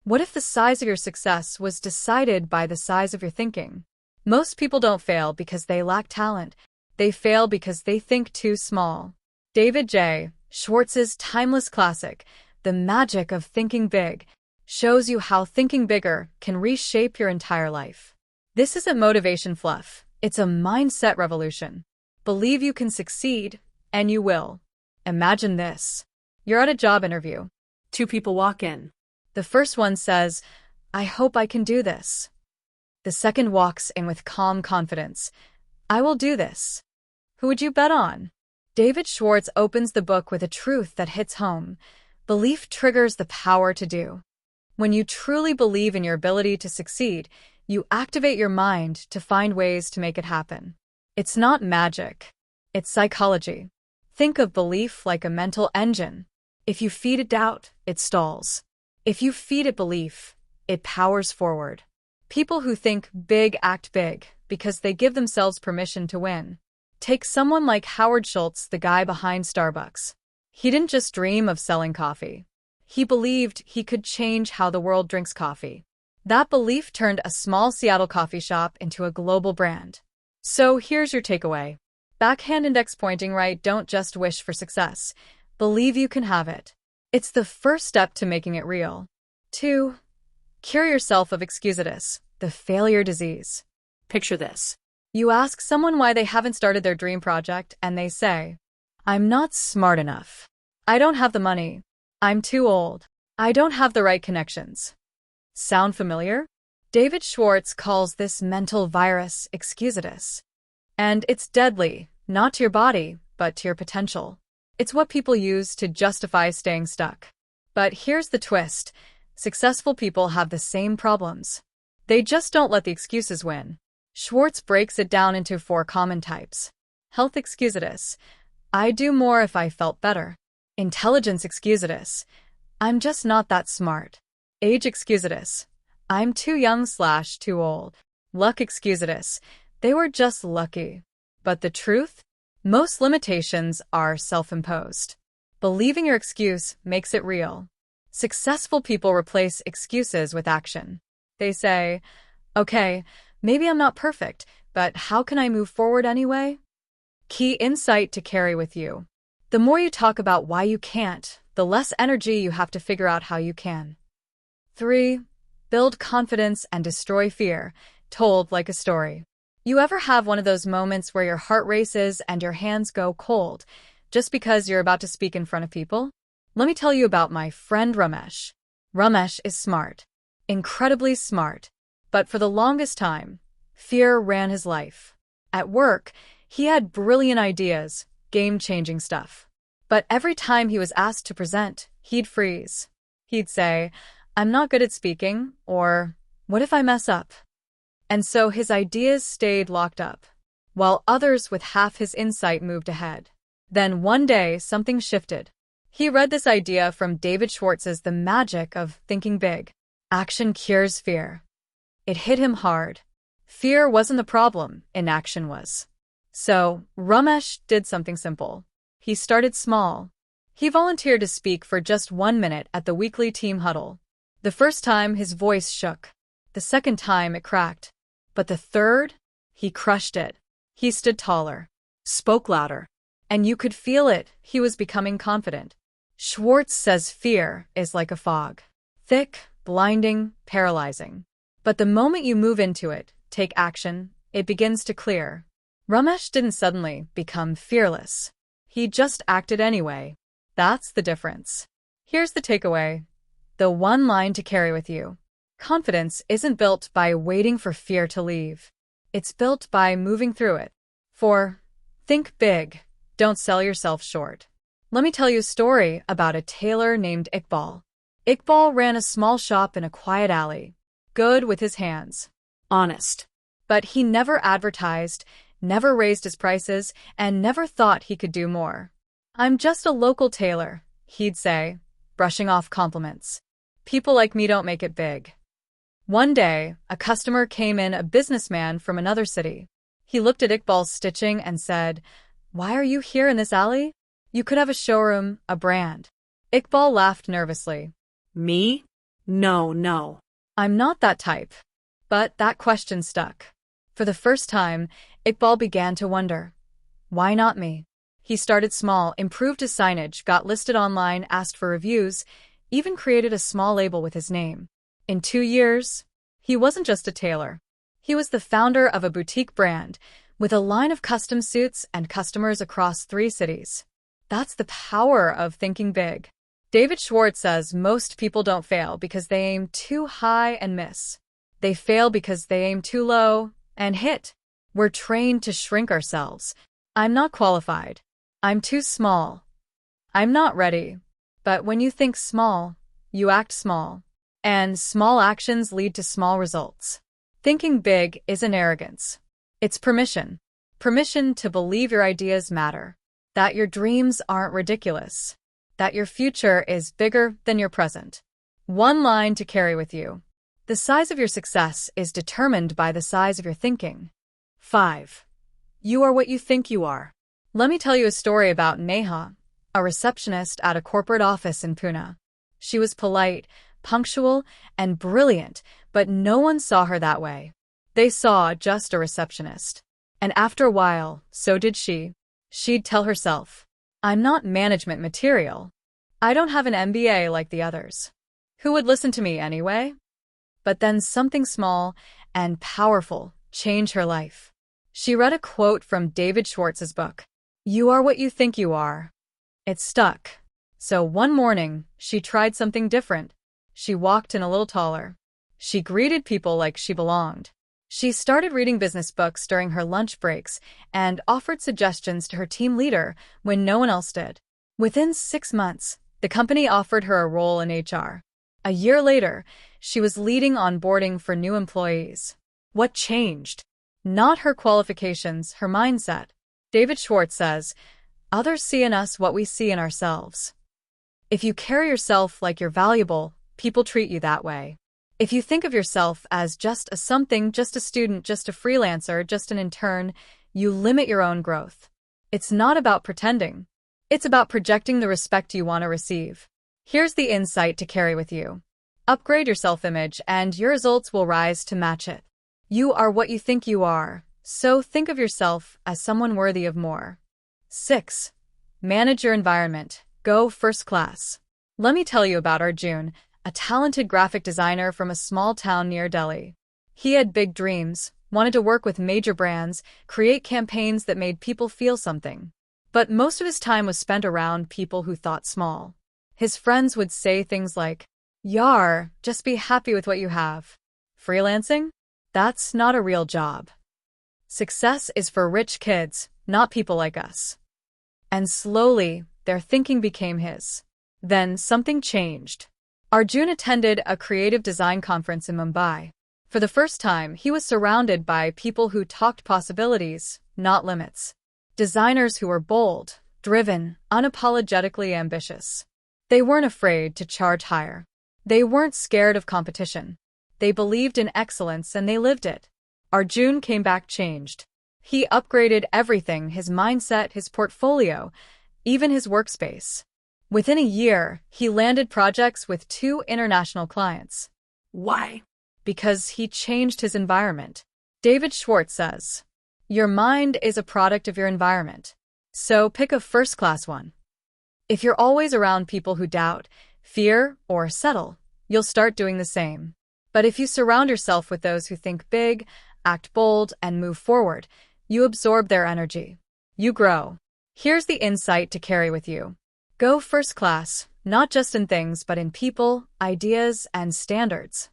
What if the size of your success was decided by the size of your thinking? Most people don't fail because they lack talent. They fail because they think too small. David J. Schwartz's timeless classic, The Magic of Thinking Big, shows you how thinking bigger can reshape your entire life. This isn't motivation fluff. It's a mindset revolution. Believe you can succeed, and you will. Imagine this. You're at a job interview. Two people walk in. The first one says, "I hope I can do this." The second walks in with calm confidence. "I will do this." Who would you bet on? David Schwartz opens the book with a truth that hits home. Belief triggers the power to do. When you truly believe in your ability to succeed, you activate your mind to find ways to make it happen. It's not magic. It's psychology. Think of belief like a mental engine. If you feed it doubt, it stalls. If you feed it belief, it powers forward. People who think big act big because they give themselves permission to win. Take someone like Howard Schultz, the guy behind Starbucks. He didn't just dream of selling coffee. He believed he could change how the world drinks coffee. That belief turned a small Seattle coffee shop into a global brand. So here's your takeaway. Backhand index pointing right, don't just wish for success. Believe you can have it. It's the first step to making it real. 2. Cure yourself of excusitis, the failure disease. Picture this. You ask someone why they haven't started their dream project, and they say, "I'm not smart enough. I don't have the money. I'm too old. I don't have the right connections." Sound familiar? David Schwartz calls this mental virus excusitis. And it's deadly, not to your body, but to your potential. It's what people use to justify staying stuck. But here's the twist. Successful people have the same problems. They just don't let the excuses win. Schwartz breaks it down into 4 common types. Health excusitis. I'd do more if I felt better. Intelligence excusitis. I'm just not that smart. Age excusitis. I'm too young/too old. Luck excusitis. They were just lucky. But the truth? Most limitations are self-imposed. Believing your excuse makes it real. Successful people replace excuses with action. They say, "Okay, maybe I'm not perfect, but how can I move forward anyway?" Key insight to carry with you. The more you talk about why you can't, the less energy you have to figure out how you can. 3. Build confidence and destroy fear, told like a story. You ever have one of those moments where your heart races and your hands go cold just because you're about to speak in front of people? Let me tell you about my friend Ramesh. Ramesh is smart, incredibly smart, but for the longest time, fear ran his life. At work, he had brilliant ideas, game-changing stuff. But every time he was asked to present, he'd freeze. He'd say, "I'm not good at speaking," or "What if I mess up?" And so his ideas stayed locked up, while others with half his insight moved ahead. Then one day, something shifted. He read this idea from David Schwartz's The Magic of Thinking Big. Action cures fear. It hit him hard. Fear wasn't the problem, inaction was. So, Ramesh did something simple. He started small. He volunteered to speak for just 1 minute at the weekly team huddle. The first time, his voice shook. The second time, it cracked. But the third, he crushed it. He stood taller, spoke louder, and you could feel it. He was becoming confident. Schwartz says fear is like a fog. Thick, blinding, paralyzing. But the moment you move into it, take action, it begins to clear. Ramesh didn't suddenly become fearless. He just acted anyway. That's the difference. Here's the takeaway. The one line to carry with you. Confidence isn't built by waiting for fear to leave. It's built by moving through it. 4. Think big. Don't sell yourself short. Let me tell you a story about a tailor named Iqbal. Iqbal ran a small shop in a quiet alley. Good with his hands. Honest. But he never advertised, never raised his prices, and never thought he could do more. "I'm just a local tailor," he'd say, brushing off compliments. "People like me don't make it big." One day, a customer came in, a businessman from another city. He looked at Iqbal's stitching and said, "Why are you here in this alley? You could have a showroom, a brand." Iqbal laughed nervously. "Me? No, no. I'm not that type. But that question stuck. For the first time, Iqbal began to wonder. Why not me? He started small, improved his signage, got listed online, asked for reviews, even created a small label with his name. In 2 years, he wasn't just a tailor. He was the founder of a boutique brand with a line of custom suits and customers across 3 cities. That's the power of thinking big. David Schwartz says most people don't fail because they aim too high and miss. They fail because they aim too low and hit. We're trained to shrink ourselves. I'm not qualified. I'm too small. I'm not ready. But when you think small, you act small. And small actions lead to small results. Thinking big isn't arrogance. It's permission. Permission to believe your ideas matter. That your dreams aren't ridiculous. That your future is bigger than your present. One line to carry with you. The size of your success is determined by the size of your thinking. 5. You are what you think you are. Let me tell you a story about Neha, a receptionist at a corporate office in Pune. She was polite, punctual, and brilliant, but no one saw her that way. They saw just a receptionist. And after a while, so did she. She'd tell herself, I'm not management material. I don't have an MBA like the others. Who would listen to me anyway? But then something small and powerful changed her life. She read a quote from David Schwartz's book, You Are What You Think You Are. It stuck. So one morning, she tried something different. She walked in a little taller. She greeted people like she belonged. She started reading business books during her lunch breaks and offered suggestions to her team leader when no one else did. Within 6 months, the company offered her a role in HR. A year later, she was leading onboarding for new employees. What changed? Not her qualifications, her mindset. David Schwartz says, Others see in us what we see in ourselves. If you carry yourself like you're valuable, people treat you that way. If you think of yourself as just a something, just a student, just a freelancer, just an intern, you limit your own growth. It's not about pretending. It's about projecting the respect you want to receive. Here's the insight to carry with you. Upgrade your self-image and your results will rise to match it. You are what you think you are, so think of yourself as someone worthy of more. 6. Manage your environment. Go first class. Let me tell you about Arjun, a talented graphic designer from a small town near Delhi. He had big dreams, wanted to work with major brands, create campaigns that made people feel something. But most of his time was spent around people who thought small. His friends would say things like, Yar, just be happy with what you have. Freelancing? That's not a real job. Success is for rich kids, not people like us. And slowly, their thinking became his. Then something changed. Arjun attended a creative design conference in Mumbai. For the first time, he was surrounded by people who talked possibilities, not limits. Designers who were bold, driven, unapologetically ambitious. They weren't afraid to charge higher. They weren't scared of competition. They believed in excellence and they lived it. Arjun came back changed. He upgraded everything, his mindset, his portfolio, even his workspace. Within a year, he landed projects with 2 international clients. Why? Because he changed his environment. David Schwartz says, Your mind is a product of your environment. So pick a first-class one. If you're always around people who doubt, fear, or settle, you'll start doing the same. But if you surround yourself with those who think big, act bold, and move forward, you absorb their energy. You grow. Here's the insight to carry with you. Go first class, not just in things but in people, ideas, and standards.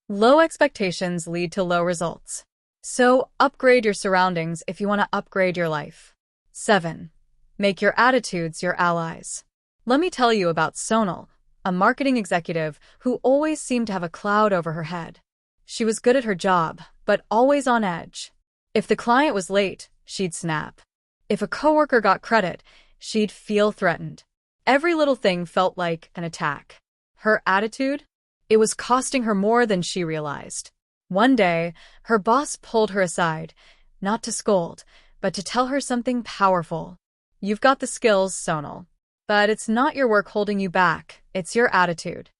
Low expectations lead to low results. So upgrade your surroundings if you want to upgrade your life. 7. Make your attitudes your allies. Let me tell you about Sonal, a marketing executive who always seemed to have a cloud over her head. She was good at her job, but always on edge. If the client was late, she'd snap. If a coworker got credit, she'd feel threatened. Every little thing felt like an attack. Her attitude? It was costing her more than she realized. One day, her boss pulled her aside, not to scold, but to tell her something powerful. You've got the skills, Sonal. But it's not your work holding you back, it's your attitude.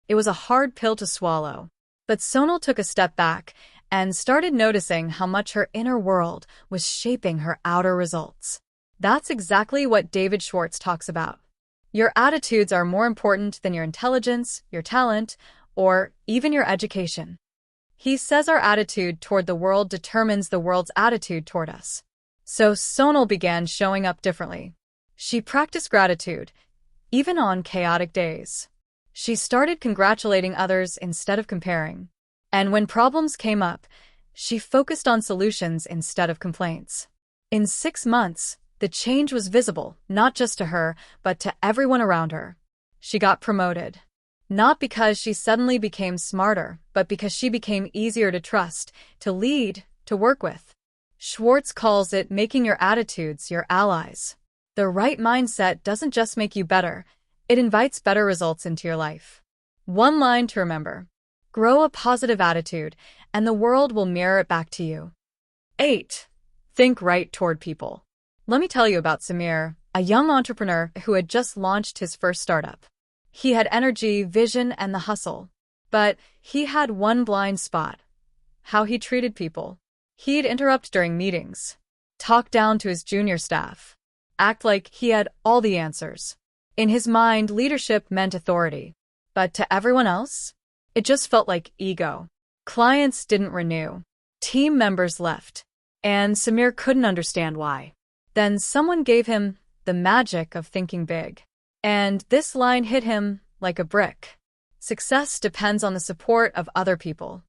It was a hard pill to swallow. But Sonal took a step back and started noticing how much her inner world was shaping her outer results. That's exactly what David Schwartz talks about. Your attitudes are more important than your intelligence, your talent, or even your education. He says our attitude toward the world determines the world's attitude toward us. So Sonal began showing up differently. She practiced gratitude, even on chaotic days. She started congratulating others instead of comparing. And when problems came up, she focused on solutions instead of complaints. In 6 months, the change was visible, not just to her, but to everyone around her. She got promoted. Not because she suddenly became smarter, but because she became easier to trust, to lead, to work with. Schwartz calls it making your attitudes your allies. The right mindset doesn't just make you better, it invites better results into your life. One line to remember: grow a positive attitude, and the world will mirror it back to you. 8. Think right toward people. Let me tell you about Samir, a young entrepreneur who had just launched his first startup. He had energy, vision, and the hustle. But he had one blind spot: how he treated people. He'd interrupt during meetings, talk down to his junior staff, act like he had all the answers. In his mind, leadership meant authority. But to everyone else, it just felt like ego. Clients didn't renew. Team members left. And Samir couldn't understand why. Then someone gave him the magic of thinking big. And this line hit him like a brick. Success depends on the support of other people.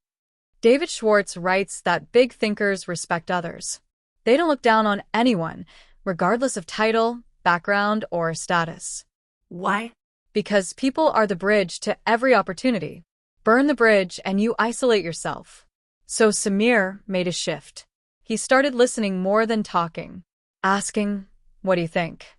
David Schwartz writes that big thinkers respect others. They don't look down on anyone, regardless of title, background, or status. Why? Because people are the bridge to every opportunity. Burn the bridge and you isolate yourself. So Samir made a shift. He started listening more than talking, asking, "What do you think?"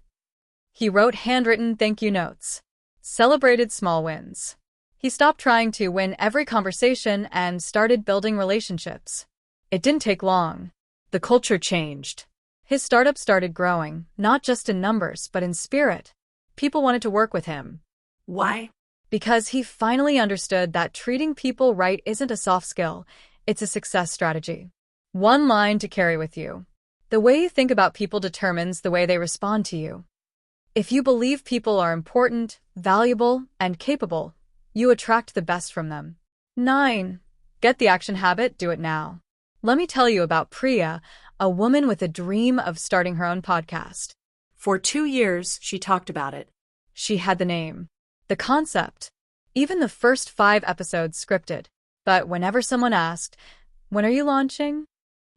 He wrote handwritten thank you notes, celebrated small wins. He stopped trying to win every conversation and started building relationships. It didn't take long. The culture changed. His startup started growing, not just in numbers, but in spirit. People wanted to work with him. Why? Because he finally understood that treating people right isn't a soft skill, it's a success strategy. One line to carry with you: the way you think about people determines the way they respond to you. If you believe people are important, valuable, and capable, you attract the best from them. 9. Get the action habit, do it now. Let me tell you about Priya, a woman with a dream of starting her own podcast. For 2 years, she talked about it. She had the name, the concept, even the first 5 episodes scripted. But whenever someone asked, "When are you launching?"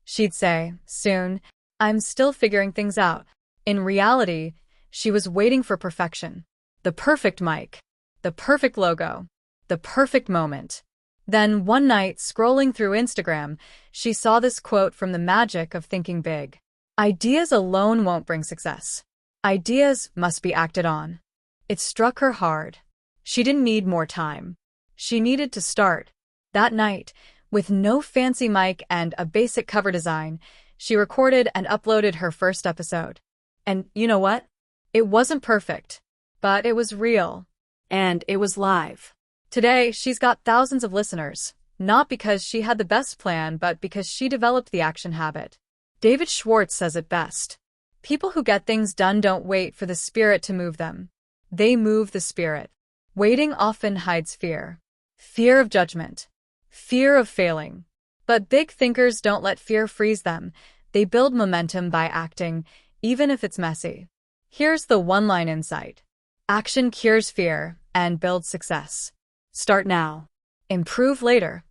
she'd say, "Soon. I'm still figuring things out." In reality, she was waiting for perfection. The perfect mic, the perfect logo, the perfect moment. Then one night, scrolling through Instagram, she saw this quote from The Magic of Thinking Big. Ideas alone won't bring success. Ideas must be acted on. It struck her hard. She didn't need more time. She needed to start. That night, with no fancy mic and a basic cover design, she recorded and uploaded her first episode. And you know what? It wasn't perfect, but it was real. And it was live. Today, she's got thousands of listeners, not because she had the best plan, but because she developed the action habit. David Schwartz says it best: people who get things done don't wait for the spirit to move them. They move the spirit. Waiting often hides fear. Fear of judgment. Fear of failing. But big thinkers don't let fear freeze them. They build momentum by acting, even if it's messy. Here's the one-line insight: action cures fear and builds success. Start now. Improve later.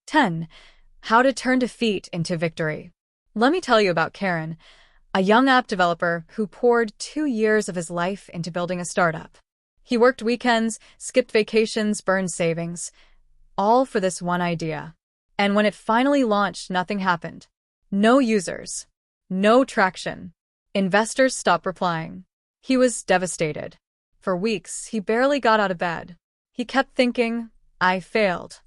10. How to turn defeat into victory. Let me tell you about Karen, a young app developer who poured 2 years of his life into building a startup. He worked weekends, skipped vacations, burned savings, all for this one idea. And when it finally launched, nothing happened. No users. No traction. Investors stopped replying. He was devastated. For weeks, he barely got out of bed. He kept thinking, "I failed."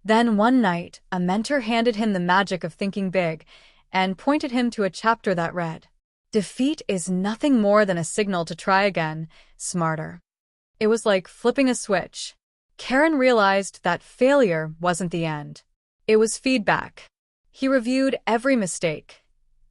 Then one night, a mentor handed him The Magic of Thinking Big and pointed him to a chapter that read, "Defeat is nothing more than a signal to try again, smarter." It was like flipping a switch. Karen realized that failure wasn't the end. It was feedback. He reviewed every mistake,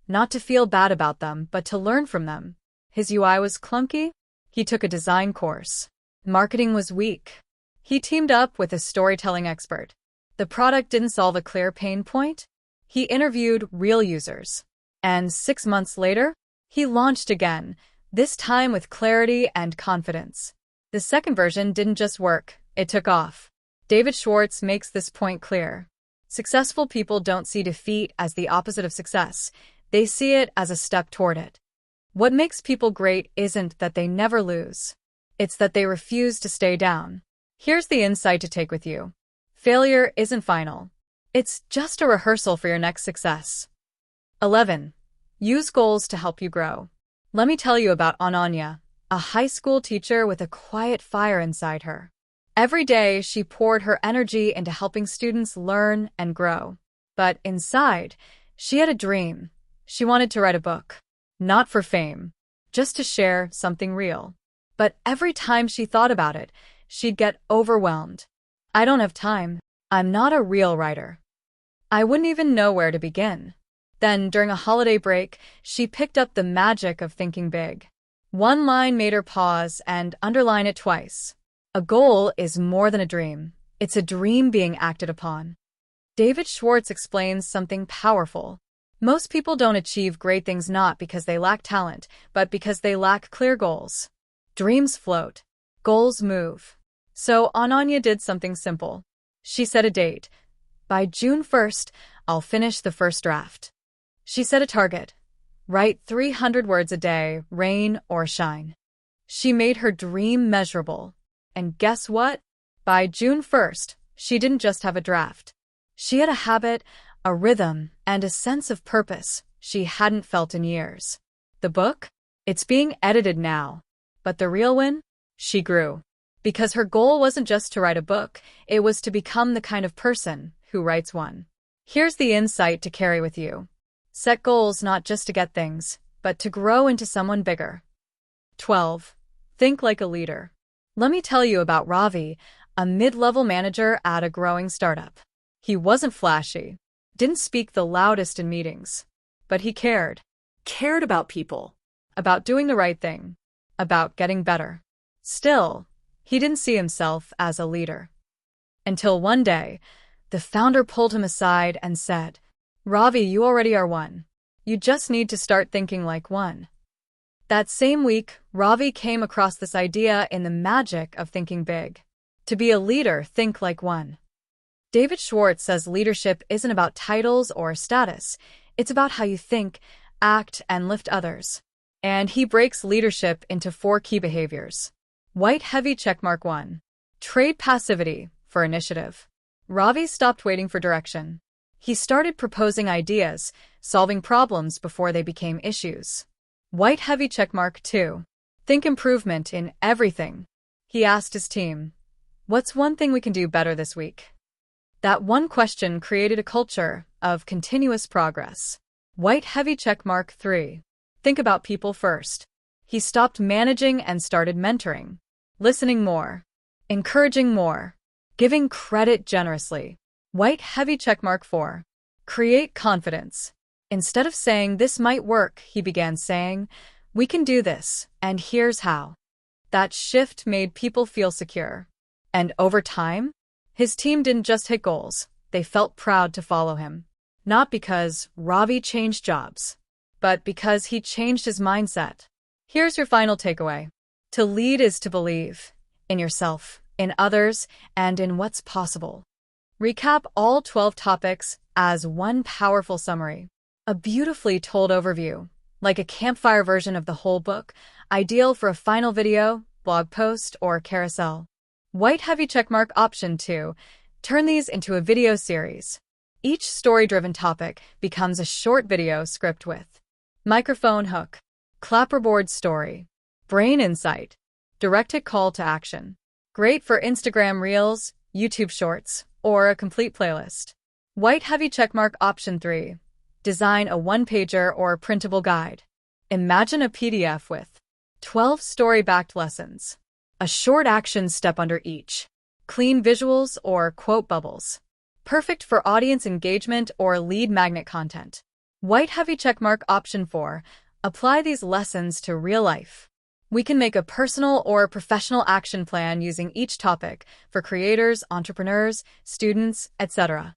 not to feel bad about them, but to learn from them. His UI was clunky. He took a design course. Marketing was weak. He teamed up with a storytelling expert. The product didn't solve a clear pain point. He interviewed real users. And 6 months later, he launched again, this time with clarity and confidence. The second version didn't just work, it took off. David Schwartz makes this point clear. Successful people don't see defeat as the opposite of success. They see it as a step toward it. What makes people great isn't that they never lose. It's that they refuse to stay down. Here's the insight to take with you. Failure isn't final. It's just a rehearsal for your next success. 11. Use goals to help you grow. Let me tell you about Ananya, a high school teacher with a quiet fire inside her. Every day, she poured her energy into helping students learn and grow. But inside, she had a dream. She wanted to write a book. Not for fame, just to share something real. But every time she thought about it, she'd get overwhelmed. I don't have time. I'm not a real writer. I wouldn't even know where to begin. Then, during a holiday break, she picked up The Magic of Thinking Big. One line made her pause and underline it twice. A goal is more than a dream. It's a dream being acted upon. David Schwartz explains something powerful. Most people don't achieve great things not because they lack talent, but because they lack clear goals. Dreams float. Goals move. So Ananya did something simple. She set a date. By June 1st, I'll finish the first draft. She set a target. Write 300 words a day, rain or shine. She made her dream measurable. And guess what? By June 1st, she didn't just have a draft. She had a habit, a rhythm, and a sense of purpose she hadn't felt in years. The book? It's being edited now. But the real win? She grew. Because her goal wasn't just to write a book, it was to become the kind of person who writes one. Here's the insight to carry with you. Set goals not just to get things, but to grow into someone bigger. 12. Think like a leader. Let me tell you about Ravi, a mid-level manager at a growing startup. He wasn't flashy, didn't speak the loudest in meetings, but he cared. Cared about people. About doing the right thing. About getting better. Still, he didn't see himself as a leader. Until one day, the founder pulled him aside and said, Ravi, you already are one. You just need to start thinking like one. That same week, Ravi came across this idea in The Magic of Thinking Big. To be a leader, think like one. David Schwartz says leadership isn't about titles or status. It's about how you think, act, and lift others. And he breaks leadership into 4 key behaviors. White heavy checkmark 1. Trade passivity for initiative. Ravi stopped waiting for direction. He started proposing ideas, solving problems before they became issues. White heavy checkmark 2. Think improvement in everything. He asked his team, what's one thing we can do better this week? That one question created a culture of continuous progress. White heavy checkmark 3. Think about people first. He stopped managing and started mentoring. Listening more. Encouraging more. Giving credit generously. White heavy checkmark 4. Create confidence. Instead of saying, this might work, he began saying, we can do this, and here's how. That shift made people feel secure. And over time, his team didn't just hit goals, they felt proud to follow him. Not because Ravi changed jobs, but because he changed his mindset. Here's your final takeaway. To lead is to believe in yourself, in others, and in what's possible. Recap all 12 topics as one powerful summary. A beautifully told overview, like a campfire version of the whole book, ideal for a final video, blog post, or carousel. White heavy checkmark option 2. Turn these into a video series. Each story-driven topic becomes a short video script with microphone hook, clapperboard story, brain insight, directed call to action. Great for Instagram Reels, YouTube Shorts, or a complete playlist. White heavy checkmark option 3. Design a one-pager or printable guide. Imagine a PDF with 12 story-backed lessons. A short action step under each. Clean visuals or quote bubbles. Perfect for audience engagement or lead magnet content. White heavy checkmark option 4. Apply these lessons to real life. We can make a personal or professional action plan using each topic for creators, entrepreneurs, students, etc.